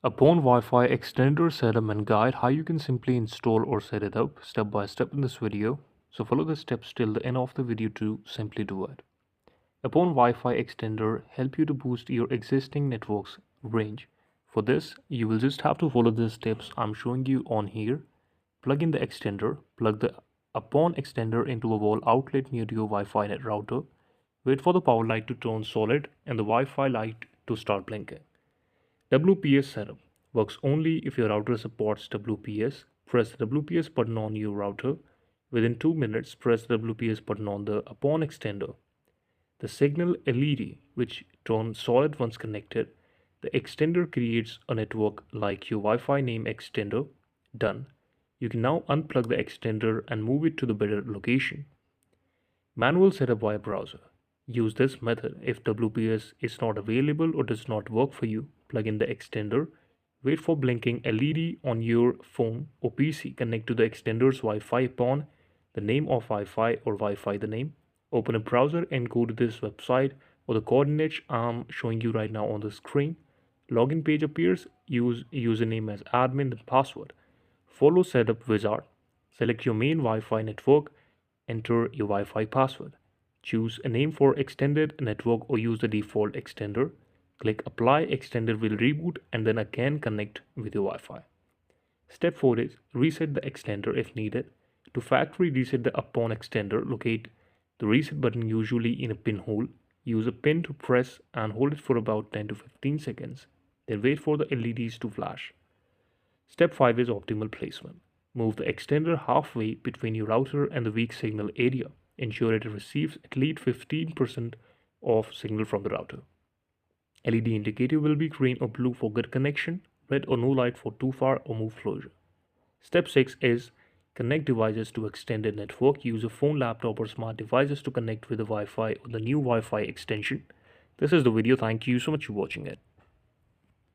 Upon Wi-Fi extender setup and guide how you can simply install or set it up step by step in this video. So follow the steps till the end of the video to simply do it. Upon Wi-Fi extender help you to boost your existing network's range. For this, you will just have to follow the steps I'm showing you on here. Plug in the extender, plug the Upon extender into a wall outlet near your Wi-Fi net router. Wait for the power light to turn solid and the Wi-Fi light to start blinking. WPS setup works only if your router supports WPS. Press the WPS button on your router. Within 2 minutes, press the WPS button on the Upon extender. The signal LED, which turns solid once connected. The extender creates a network like your Wi-Fi name extender. Done. You can now unplug the extender and move it to the better location. Manual setup via browser. Use this method if WPS is not available or does not work for you. Plug in the extender. Wait for blinking LED on your phone or PC. Connect to the extender's Wi-Fi upon the name of Wi-Fi or Wi-Fi the name. Open a browser and go to this website or the coordinates I'm showing you right now on the screen. Login page appears. Use username as admin and password. Follow setup wizard. Select your main Wi-Fi network. Enter your Wi-Fi password. Choose a name for extended network or use the default extender. Click apply, extender will reboot and then again connect with your Wi-Fi. Step 4 is reset the extender if needed. To factory reset the Upon extender, locate the reset button usually in a pinhole. Use a pin to press and hold it for about 10 to 15 seconds. Then wait for the LEDs to flash. Step 5 is optimal placement. Move the extender halfway between your router and the weak signal area. Ensure it receives at least 15% of signal from the router. LED indicator will be green or blue for good connection, red or no light for too far or move closer. Step 6 is connect devices to extended network. Use a phone, laptop or smart devices to connect with the Wi-Fi or the new Wi-Fi extension. This is the video. Thank you so much for watching it.